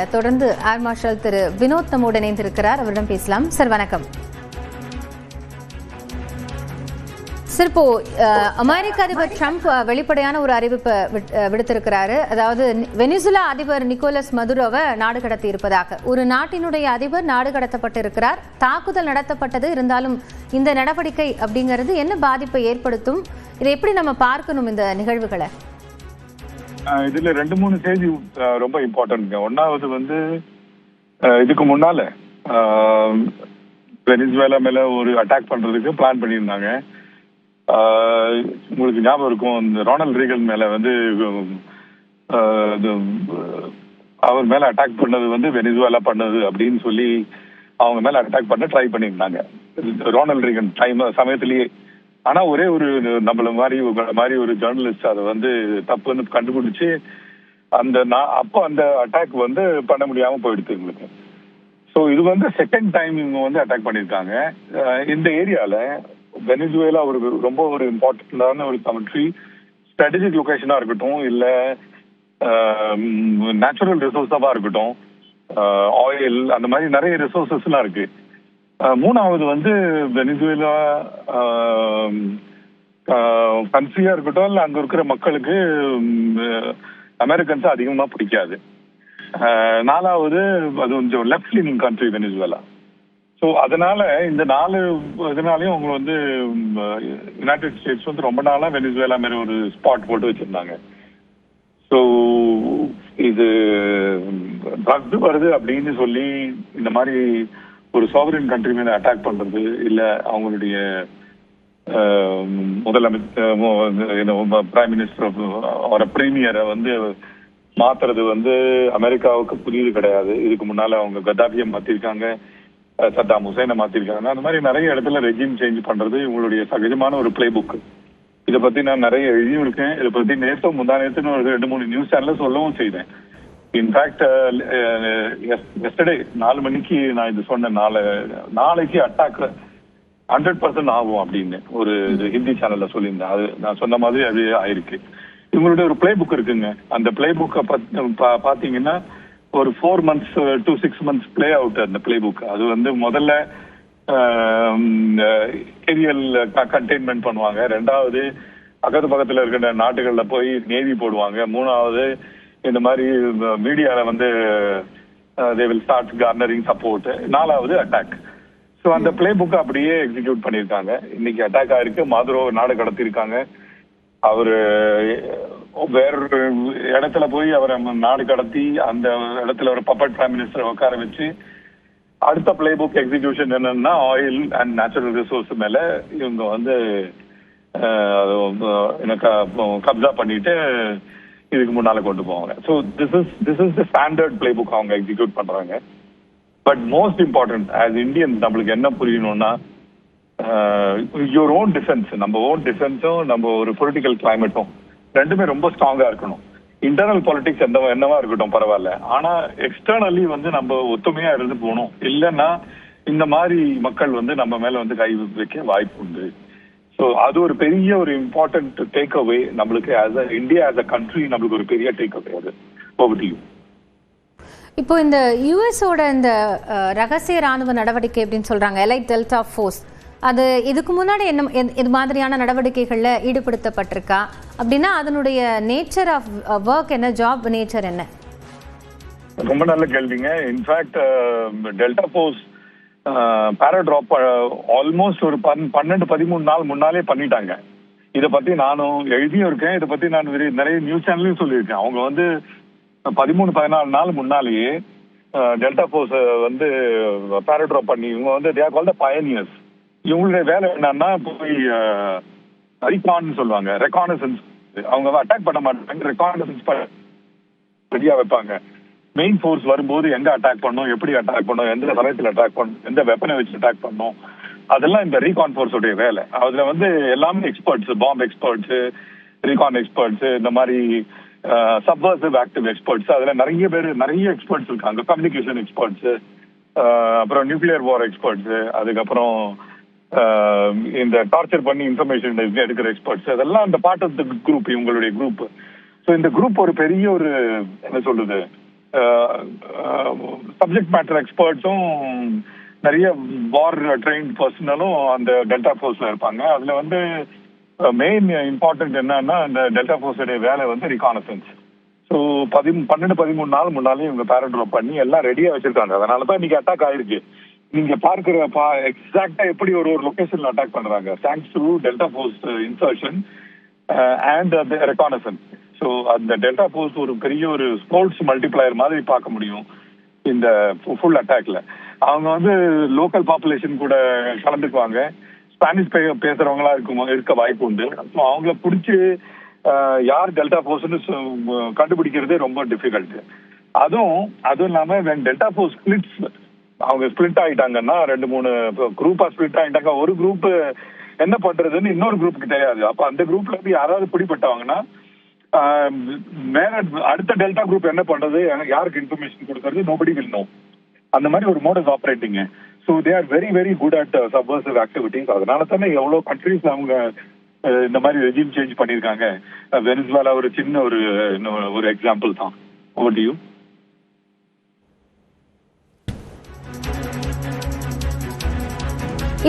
தொடர்ந்து air marshal திரு வினோத் நம்மோடு இணைந்திருக்கிறார். அவரிடம் பேசலாம். சார் வணக்கம். சார், இப்போ அமெரிக்க அதிபர் ட்ரம்ப் வெளிப்படையான ஒரு அறிவிப்பை விடுத்திருக்கிறாரு. அதாவது வெனிசுலா அதிபர் நிக்கோலஸ் மதுரோவை நாடு கடத்தி இருப்பதாக. ஒரு நாட்டினுடைய அதிபர் நாடு கடத்தப்பட்டிருக்கிறார். தாக்குதல் நடத்தப்பட்டது. இருந்தாலும் இந்த நடவடிக்கை அப்படிங்கிறது என்ன பாதிப்பை ஏற்படுத்தும்? இதை எப்படி நம்ம பார்க்கணும் இந்த நிகழ்வுகளை? இதுல 2-3 செய்தி ரொம்ப இம்பார்ட்டன்ட். ஒன்னாவது இதுக்கு முன்னால வெனிசுவேலா மேல ஒரு அட்டாக் பண்றதுக்கு பிளான் பண்ணியிருந்தாங்க. உங்களுக்கு ஞாபகம் இருக்கும், இந்த ரொனால்ட் ரீகன் மேல அவர் மேல அட்டாக் பண்ணது வெனிசுவேலா பண்ணது அப்படின்னு சொல்லி அவங்க மேல அட்டாக் பண்ண ட்ரை பண்ணியிருந்தாங்க ரொனால்ட் ரீகன் சமயத்திலேயே. ஆனா ஒரே ஒரு நம்மள மாதிரி ஒரு ஜேர்னலிஸ்ட் அதை தப்புன்னு கண்டுபிடிச்சு அப்போ அந்த அட்டாக் பண்ண முடியாம போயிடுது எங்களுக்கு. ஸோ இது செகண்ட் டைம் இவங்க அட்டாக் பண்ணியிருக்காங்க. இந்த ஏரியால வெனிசுவேலா ரொம்ப ஒரு இம்பார்ட்டன்டான ஒரு கண்ட்ரி. ஸ்ட்ராட்டஜிக் லொகேஷனா இருக்கட்டும், இல்ல நேச்சுரல் ரிசோர்ஸாவா இருக்கட்டும், ஆயில், அந்த மாதிரி நிறைய ரிசோர்சஸ் எல்லாம் இருக்கு. மூணாவது வெனிசுவேலா கண்ட்ரியா இருக்கட்டும், இல்ல அங்க இருக்கிற மக்களுக்கு அமெரிக்கன்ஸ் அதிகமா பிடிக்காது. நாலாவது அது கொஞ்சம் left leaning country Venezuela. So அதனால இந்த 4 இதனாலையும் அவங்க யுனைடெட் ஸ்டேட்ஸ் ரொம்ப நாளா வெனிசுவேலா மேல ஒரு ஸ்பாட் போட்டு வச்சிருந்தாங்க. ஸோ இது ட்ரக்ஸ் வருது அப்படின்னு சொல்லி இந்த மாதிரி ஒரு சாவரின் கண்ட்ரி மேல அட்டாக் பண்றது, இல்ல அவங்களுடைய முதலமைச்சர், பிரைம் மினிஸ்டர், அவரை பிரீமியரை மாத்துறது அமெரிக்காவுக்கு புதியது கிடையாது. இதுக்கு முன்னால அவங்க கத்தாபியை மாத்திருக்காங்க, சத்தாம் ஹுசைனை மாத்திருக்காங்க. அந்த மாதிரி நிறைய இடத்துல ரெஜிம் சேஞ்ச் பண்றது இவங்களுடைய சகஜமான ஒரு பிளே புக். இதை பத்தி நான் நிறைய எழுதியும் இருக்கேன். இதை பத்தி முந்தா நேரத்துன்னு ஒரு 2-3 நியூஸ் சேனல்ல சொல்லவும் செய்தேன். இன்ஃபேக்ட் எஸ்டர்டே 4 மணிக்கு நான் இது சொன்னேன், நாளைக்கு அட்டாக் 100% ஆகும் அப்படின்னு ஒரு ஹிந்தி சேனல்ல சொல்லியிருந்தேன். அது நான் சொன்ன மாதிரி அது ஆயிருக்கு. இவங்களுடைய ஒரு பிளே புக் இருக்குங்க. அந்த பிளே புக்கை பாத்தீங்கன்னா ஒரு 4 months to 6 months play out. அந்த பிளே புக் அது முதல்ல ஏரியல் கண்டெய்ன்மெண்ட் பண்ணுவாங்க. 2வது அக்கத்து பக்கத்துல இருக்கிற நாட்டுகள்ல போய் நேவி போடுவாங்க. 3வது இந்த மாதிரி மீடியால they will start garnering support. 4வது அட்டாக். ஸோ அந்த பிளே புக் அப்படியே எக்ஸிக்யூட் பண்ணியிருக்காங்க. இன்னைக்கு அட்டாக் ஆயிருக்கு. மதுரோ நாடு கடத்திருக்காங்க. அவரு வேற இடத்துல போய் அவரை நாடு கடத்தி அந்த இடத்துல ஒரு பப்பட் பிரைம் மினிஸ்டர் உட்கார வச்சு அடுத்த பிளே புக் எக்ஸிக்யூஷன் என்னன்னா ஆயில் அண்ட் நேச்சுரல் ரிசோர்ஸ் மேல இவங்க கப்ஜா பண்ணிட்டு இதுக்கு முன்னால கொண்டு போவாங்க. So this is the standard play book அவங்க எக்ஸிக்யூட் பண்றாங்க. But most important as Indians நம்மளுக்கு என்ன புரியணும்னா, யுவர் ஓன் டிஃபென்ஸ், நம்ம ஓன் டிஃபென்ஸும் நம்ம ஒரு பொலிட்டிக்கல் கிளைமேட்டும் ரெண்டுமே ரொம்ப ஸ்ட்ராங்கா இருக்கணும். இன்டர்னல் பாலிடிக்ஸ் என்னவா இருக்கட்டும் பரவாயில்ல, ஆனா எக்ஸ்டர்னலி நம்ம ஒத்துமையா இருந்து போகணும். இல்லைன்னா இந்த மாதிரி மக்கள் நம்ம மேல கை வைக்க வாய்ப்பு உண்டு. ஸோ அது ஒரு பெரிய ஒரு இம்பார்ட்டன்ட் டேக் அவே நம்மளுக்கு as a India, as a country நம்மளுக்கு ஒரு பெரிய டேக் அவே. அது ஓவர். இப்போ இந்த யுஎஸோட இந்த ரகசிய ராணுவ நடவடிக்கை அப்படின்னு சொல்றாங்க, எலைட் டெல்டா ஃபோர்ஸ், அது இதுக்கு முன்னாடி இது மாதிரியான நடவடிக்கைகள்ல ஈடுபடுத்தப்பட்டிருக்கா? அப்படின்னா அதனுடைய நேச்சர் ஆஃப் ஒர்க் என்ன, ஜாப் நேச்சர் என்ன? ரொம்ப நல்ல கேள்விங்க. இன்ஃபேக்ட் டெல்டா ஃபோர்ஸ் பாராட்ராப் ஆல்மோஸ்ட் ஒரு 12-13 நாள் முன்னாலே பண்ணிட்டாங்க. இதை பத்தி நானும் எழுதியும் இருக்கேன். இதை பத்தி நான் நிறைய நியூஸ் சேனல்லையும் சொல்லியிருக்கேன். அவங்க 13-14 நாள் முன்னாலேயே டெல்டா ஃபோர்ஸ் பாராட்ராப் பண்ணி இவங்க they are called the pioneers. இவங்களுடைய வேலை என்னன்னா போய் ரிகான் சொல்லுவாங்க, ரெகானசன்ஸ். அவங்க அட்டாக் பண்ண மாட்டாங்க, ரெகானசன்ஸ் ரெடியா வைப்பாங்க. மெயின் ஃபோர்ஸ் வரும்போது எங்க அட்டாக் பண்ணும், எப்படி அட்டாக் பண்ணும், எந்த சமயத்தில் அட்டாக் பண்ணும், எந்த வெப்பனை வச்சு அட்டாக் பண்ணும், அதெல்லாம் இந்த ரீகான் ஃபோர்ஸோடைய வேலை. அதுல எல்லாமே எக்ஸ்பர்ட்ஸ், பாம்பு எக்ஸ்பர்ட்ஸ், ரீகான் எக்ஸ்பர்ட்ஸ், இந்த மாதிரி சப்வர்சிவ் ஆக்டிவ் எக்ஸ்பர்ட்ஸ், அதுல நிறைய எக்ஸ்பர்ட்ஸ் இருக்காங்க. கம்யூனிகேஷன் எக்ஸ்பர்ட்ஸ், அப்புறம் நியூக்ளியர் வார் எக்ஸ்பர்ட்ஸ், அதுக்கப்புறம் இந்த டார்ச்சர் பண்ணி இன்ஃபர்மேஷன் எடுக்கிற எக்ஸ்பர்ட்ஸ், அதெல்லாம் அந்த பார்ட் ஆஃப் த குரூப், இவங்களுடைய குரூப். ஸோ இந்த குரூப் ஒரு பெரிய ஒரு என்ன சொல்றது சப்ஜெக்ட் மேட்டர் எக்ஸ்பர்ட்ஸும் நிறைய வார் ட்ரெயின்ட் பர்சனலும் அந்த டெல்டா ஃபோர்ஸ்ல இருப்பாங்க. அதுல வந்து மெயின் இம்பார்ட்டன்ட் என்னன்னா இந்த டெல்டா ஃபோர்ஸுடைய வேலை வந்து ரிகானசன்ஸ். ஸோ 12-13 நாள் முன்னாலே இவங்க பேராட்ராப் பண்ணி எல்லாம் ரெடியா வச்சிருக்காங்க. அதனாலதான் இன்னைக்கு அட்டாக் ஆயிருக்கு. நீங்க பார்க்கிற எக்ஸாக்டா எப்படி ஒரு லொகேஷன்ல அட்டாக் பண்றாங்க, thanks to Delta Force insertion and reconnaissance. So அந்த டெல்டா ஃபோர்ஸ் ஒரு பெரிய ஒரு ஸ்போர்ட்ஸ் மல்டிப்ளையர் மாதிரி பார்க்க முடியும் இந்த ஃபுல் அட்டாக்ல. அவங்க வந்து லோக்கல் பாப்புலேஷன் கூட கலந்துக்குவாங்க. ஸ்பானிஷ் பேசுறவங்களா இருக்க வாய்ப்பு உண்டு. ஸோ அவங்கள பிடிச்சி யார் டெல்டா ஃபோர்ஸ்னு கண்டுபிடிக்கிறதே ரொம்ப டிஃபிகல்ட். அதுவும் இல்லாம டெல்டா ஃபோர்ஸ் ஸ்பிளிட்ஸ், அவங்க ஸ்பிளிட் ஆயிட்டாங்கன்னா 2-3 குரூப்பா ஸ்பிளிட் ஆயிட்டாங்க. ஒரு குரூப் என்ன பண்றதுன்னு இன்னொரு குரூப்புக்கு தெரியாது. அப்ப அந்த குரூப்ல இருந்து யாராவது பிடிப்பட்டவங்கன்னா மேல அடுத்த டெல்டா குரூப் என்ன பண்றது, யாருக்கு இன்ஃபர்மேஷன் கொடுக்கறது, நோபடி வில் நோ. அந்த மாதிரி ஒரு modus operating. So they are very very good at subversive activities. அதனால தானே எவ்வளவு கண்ட்ரீஸ் அவங்க இந்த மாதிரி ரெஜிம் சேஞ்ச் பண்ணிருக்காங்க. வெனிசுவேலா ஒரு சின்ன ஒரு எக்ஸாம்பிள் தான். Over to you.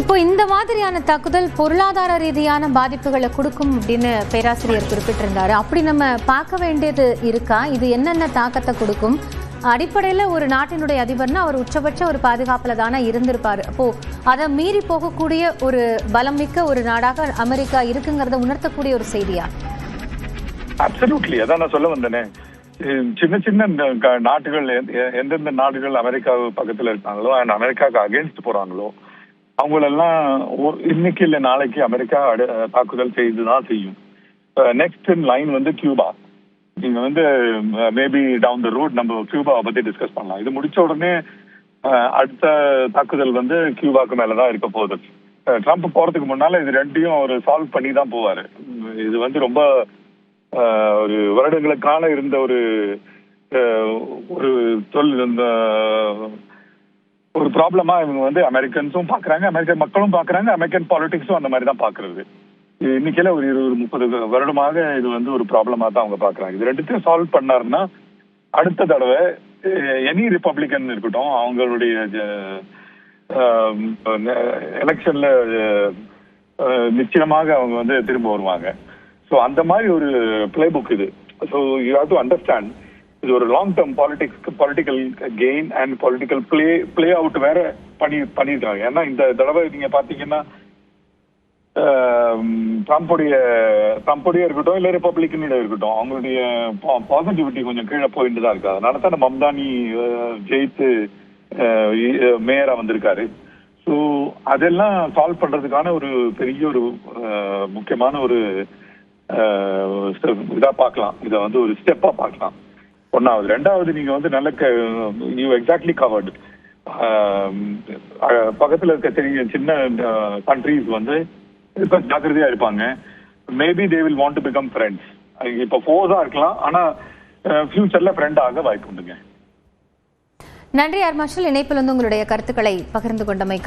இப்போ இந்த மாதிரியான தாக்குதல் பொருளாதார ரீதியான பாதிப்புகளை கொடுக்கும் அப்படின்னு பேராசிரியர் குறிப்பிட்டிருந்தாரு. அப்படி நம்ம பார்க்க வேண்டியது இருக்கா? இது என்னென்ன தாக்கத்தை கொடுக்கும்? அடிப்படையில ஒரு நாட்டினுடைய அதிபர்னா அவர் உச்சபட்ச ஒரு பாதுகாப்புல தானே இருந்திருப்பாரு. அப்போ அதை மீறி போகக்கூடிய ஒரு பலம் மிக்க ஒரு நாடாக அமெரிக்கா இருக்குங்கிறத உணர்த்தக்கூடிய ஒரு செய்தியா? அப்சல்யூட்லி, அதான் நான் சொல்ல வந்தேனே. சின்ன சின்ன நாடுகள், எந்தெந்த நாடுகள் அமெரிக்கா பக்கத்துல இருக்காங்களோ அண்ட் அமெரிக்காவுக்கு அகேன்ஸ்ட் போறாங்களோ அவங்களெல்லாம் இன்னைக்கு இல்லை நாளைக்கு அமெரிக்கா தாக்குதல் செய்துதான் செய்யும். நெக்ஸ்ட் இன் லைன் வந்து கியூபா. நீங்க வந்து மேபி டவுன் த ரோட் நம்ம கியூபாவை பத்தி டிஸ்கஸ் பண்ணலாம். இது முடிச்ச உடனே அடுத்த தாக்குதல் வந்து கியூபாக்கு மேலதான் இருக்க போகுது. ட்ரம்ப் போறதுக்கு முன்னால இது ரெண்டையும் அவர் சால்வ் பண்ணி தான் போவாரு. இது வந்து ரொம்ப ஒரு வருடங்களுக்கான இருந்த ஒரு ஒரு ப்ராப்ளமா இவங்க வந்து அமெரிக்கன்ஸும் பாக்குறாங்க, அமெரிக்கன் மக்களும் பாக்குறாங்க, அமெரிக்கன் பாலிடிக்ஸும் அந்த மாதிரி தான் பாக்குறது. இன்னைக்கெல்லாம் ஒரு 20-30 வருடமாக இது வந்து ஒரு ப்ராப்ளமா தான் அவங்க பாக்குறாங்க. இது ரெண்டுத்தையும் சால்வ் பண்ணாருன்னா அடுத்த தடவை எனி ரிப்பப்ளிகன் இருக்கட்டும் அவங்களுடைய எலெக்ஷன்ல நிச்சயமாக அவங்க வந்து திரும்ப வருவாங்க. ஸோ அந்த மாதிரி ஒரு பிளே புக் இது. So you have to understand, இது ஒரு long term political gain and political play out வேற பண்ணிருக்காங்க. ஏன்னா இந்த தடவை நீங்க பாத்தீங்கன்னா ட்ரம்ப்புடைய இருக்கட்டும் இல்ல ரிப்பப்ளிகனுடைய இருக்கட்டும் அவங்களுடைய பாசிட்டிவிட்டி கொஞ்சம் கீழே போயிட்டு தான் இருக்கு. அதனால தான் மம்தானி ஜெயித்து மேயரா வந்திருக்காரு. ஸோ அதெல்லாம் சால்வ் பண்றதுக்கான ஒரு பெரிய ஒரு முக்கியமான ஒரு இதா பார்க்கலாம். இதை வந்து ஒரு ஸ்டெப்பா பார்க்கலாம். ஒன்னாவது. ரெண்டாவது, நீங்க வந்து நல்ல யூ எக்ஸாக்ட்லி கவர்டு. பக்கத்துல இருக்க தெரிய சின்ன கண்ட்ரீஸ் வந்து ஜாக்கிரதையா இருப்பாங்க. Maybe they will want to become friends. இப்ப ஃபோர்ஸா இருக்கலாம், ஆனா ஃபியூச்சர்ல ஃப்ரெண்ட் ஆக வாய்ப்பு உண்டுங்க. நன்றி ஆர் மார்ஷல், இணைப்பில் வந்து உங்களுடைய கருத்துக்களை பகிர்ந்து கொண்டமை.